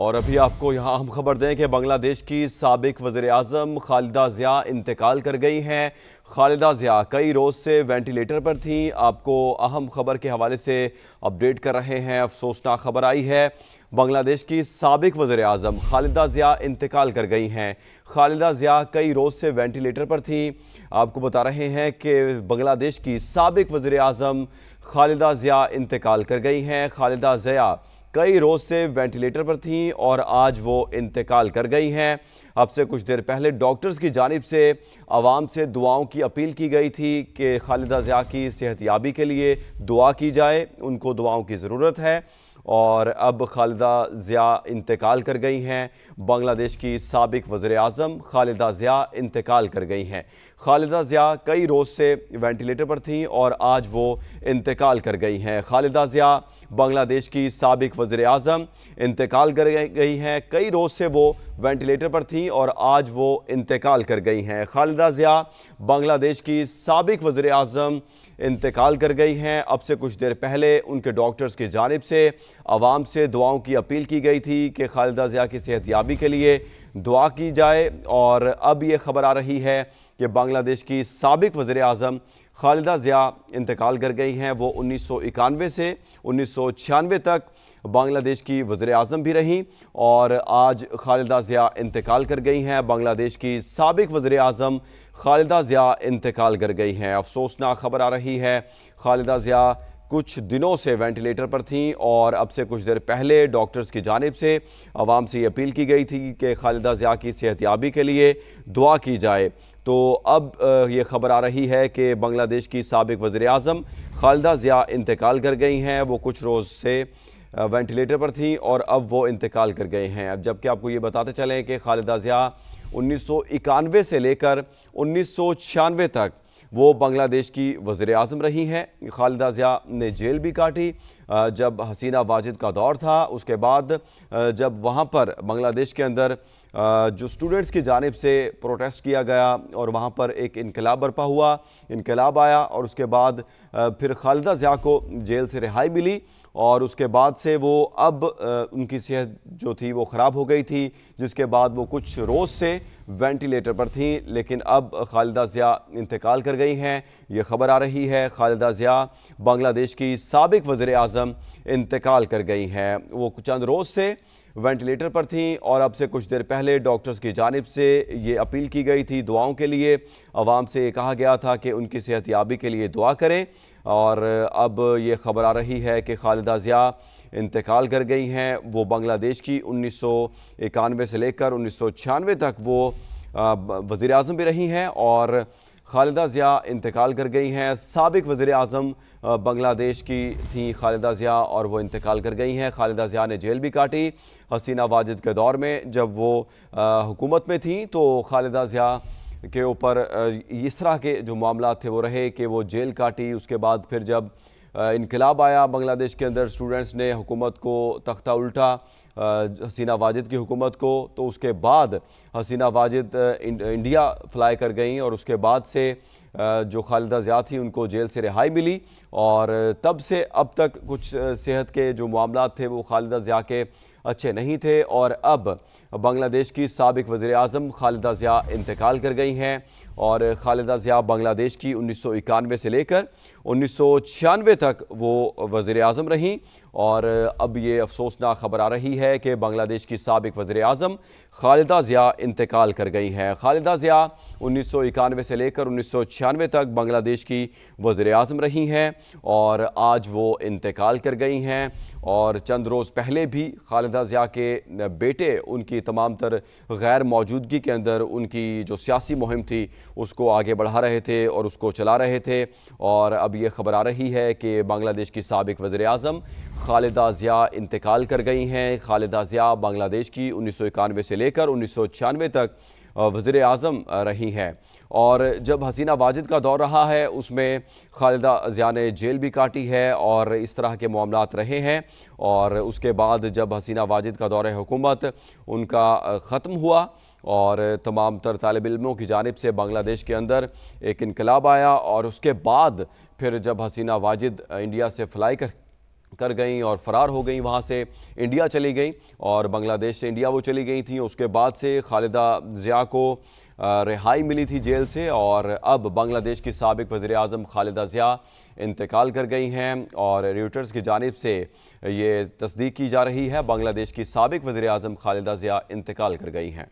और अभी आपको यहाँ हम खबर दें कि बांग्लादेश की साबिक वज़ीर-ए-आज़म खालिदा ज़िया इंतकाल कर गई हैं। खालिदा ज़िया कई रोज़ से वेंटिलेटर पर थीं। आपको अहम खबर के हवाले से अपडेट कर रहे हैं। अफसोसनाक खबर आई है, बांग्लादेश की साबिक वज़ीर-ए-आज़म खालिदा ज़िया इंतकाल कर गई हैं। खालिदा ज़िया कई रोज़ से वेंटिलेटर पर थीं। आपको बता रहे हैं कि बांग्लादेश की साबिक वज़ीर-ए-आज़म खालिदा ज़िया इंतकाल कर गई हैं। खालिदा ज़िया कई रोज़ से वेंटिलेटर पर थीं और आज वो इंतकाल कर गई हैं। अब से कुछ देर पहले डॉक्टर्स की जानिब से आवाम से दुआओं की अपील की गई थी कि खालिदा ज़िया की सेहतयाबी के लिए दुआ की जाए, उनको दुआओं की ज़रूरत है। और अब खालिदा ज़िया इंतकाल कर गई हैं। बांग्लादेश की साबिक वज़ीर-ए-आज़म खालिदा ज़िया इंतकाल कर गई हैं। खालिदा ज़िया कई रोज़ से वेंटिलेटर पर थीं और आज वो इंतकाल कर गई हैं। खालिदा ज़िया बांग्लादेश की साबिक वज़ीर-ए-आज़म इंतकाल कर गई हैं। कई रोज़ से वो वेंटिलेटर पर थीं और आज वो इंतकाल कर गई हैं। खालिदा ज़िया बांग्लादेश की साबिक वज़ीर-ए-आज़म इंतकाल कर गई हैं। अब से कुछ देर पहले उनके डॉक्टर्स की जानिब से आवाम से दुआओं की अपील की गई थी कि खालिदा ज़िया की सेहतयाबी के लिए दुआ की जाए। और अब ये खबर आ रही है कि बांग्लादेश की साबिक वज़ीर-ए-आज़म खालिदा ज़िया इंतकाल कर गई हैं। वो 1991 से 1996 तक बांग्लादेश की वज़ीर-ए-आज़म भी रहीं और आज खालिदा ज़िया इंतकाल कर गई हैं। बांग्लादेश की साबिक वज़ीर-ए-आज़म खालिदा ज़िया इंतकाल कर गई हैं। अफसोसनाक खबर आ रही है, खालिदा ज़िया कुछ दिनों से वेंटिलेटर पर थीं और अब से कुछ देर पहले डॉक्टर्स की जानिब से आवाम से ये अपील की गई थी कि खालिदा ज़िया की सेहतयाबी के लिए दुआ की जाए। तो अब ये खबर आ रही है कि बांग्लादेश की साबिक वज़ीर-ए-आज़म खालिदा ज़िया इंतकाल कर गई हैं। वो कुछ रोज़ से वेंटिलेटर पर थीं और अब वो इंतकाल कर गए हैं। अब जबकि आपको ये बताते चलें कि खालिदा ज़िया 1991 से लेकर 1996 तक वो बांग्लादेश की वज़ीर-ए-आज़म रही हैं। खालिदा ज़िया ने जेल भी काटी जब हसीना वाजिद का दौर था। उसके बाद जब वहाँ पर बांग्लादेश के अंदर जो स्टूडेंट्स की जानिब से प्रोटेस्ट किया गया और वहाँ पर एक इनकलाब बर्पा हुआ, इनकलाब आया और उसके बाद फिर खालिदा ज़िया को जेल से रिहाई मिली और उसके बाद से वो अब उनकी सेहत जो थी वो ख़राब हो गई थी, जिसके बाद वो कुछ रोज़ से वेंटिलेटर पर थीं। लेकिन अब खालिदा ज़िया इंतकाल कर गई हैं। ये खबर आ रही है, खालिदा ज़िया बांग्लादेश की साबिक वज़ीर-ए-आज़म इंतकाल कर गई हैं। वो चंद रोज़ से वेंटिलेटर पर थीं और अब से कुछ देर पहले डॉक्टर्स की जानिब से ये अपील की गई थी दुआओं के लिए। आवाम से ये कहा गया था कि उनकी सेहतयाबी के लिए दुआ करें और अब ये खबर आ रही है कि खालिदा ज़िया इंतकाल कर गई हैं। वो बांग्लादेश की 1991 से लेकर 1996 तक वो वज़ीर-ए-आज़म भी रही हैं और खालिदा ज़िया इंतकाल कर गई हैं। साबिक वज़ीर-ए-आज़म बांग्लादेश की थी खालिदा ज़िया और वो इंतकाल कर गई हैं। खालिदा ज़िया ने जेल भी काटी हसीना वाजिद के दौर में। जब वो हुकूमत में थी तो खालिदा ज़िया के ऊपर इस तरह के जो मामला थे वो रहे कि वो जेल काटी। उसके बाद फिर जब इनकलाब आया बांग्लादेश के अंदर, स्टूडेंट्स ने हुकूमत को तख्ता उल्टा हसीना वाजिद की हुकूमत को, तो उसके बाद हसीना वाजिद इंडिया फ़्लाई कर गई और उसके बाद से जो खालिदा ज़िया थी उनको जेल से रिहाई मिली और तब से अब तक कुछ सेहत के जो मामला थे वो खालिदा ज़िया के अच्छे नहीं थे और अब बांग्लादेश की साबिक वज़ीर-ए-आज़म खालिदा ज़िया इंतकाल कर गई हैं। और खालिदा ज़िया बांग्लादेश की 1991 से लेकर 1996 तक वो वज़ीर-ए-आज़म रहीं और अब ये अफसोसनाक खबर आ रही है कि बांग्लादेश की साबिक वज़ीर-ए-आज़म खालिदा ज़िया इंतकाल कर गई हैं। खालिदा ज़िया 1991 से लेकर 1996 तक बांग्लादेश की वज़ीर-ए-आज़म रही हैं और आज वो इंतकाल कर गई हैं। और चंद रोज़ पहले भी खालिदा ज़िया के बेटे उनकी तमाम तर गैर मौजूदगी के अंदर उनकी जो सियासी मुहिम थी उसको आगे बढ़ा रहे थे और उसको चला रहे थे। और अब ये खबर आ रही है कि बांग्लादेश की साबिक वज़ीर-ए-आज़म खालिदा ज़िया इंतकाल कर गई हैं। खालिदा ज़िया बांग्लादेश की 1991 से लेकर 1996 तक वज़ीर-ए-आज़म रही हैं और जब हसीना वाजिद का दौर रहा है उसमें खालिदा ज़िया ने जेल भी काटी है और इस तरह के मामलात रहे हैं। और उसके बाद जब हसीना वाजिद का दौर हुकूमत उनका ख़त्म हुआ और तमाम तर तालिब इल्मों की जानिब से बांग्लादेश के अंदर एक इनकलाब आया और उसके बाद फिर जब हसीना वाजिद इंडिया से फ़्लाई कर गई और फ़रार हो गई, वहाँ से इंडिया चली गई और बांग्लादेश से इंडिया वो चली गई थी। उसके बाद से खालिदा ज़िया को रिहाई मिली थी जेल से और अब बांग्लादेश की साबिक वज़ीर आज़म खालिदा ज़िया इंतकाल कर गई हैं और रॉयटर्स की जानिब से ये तस्दीक की जा रही है, बांग्लादेश की साबिक वज़ीर आज़म खालिदा ज़िया इंतकाल कर गई हैं।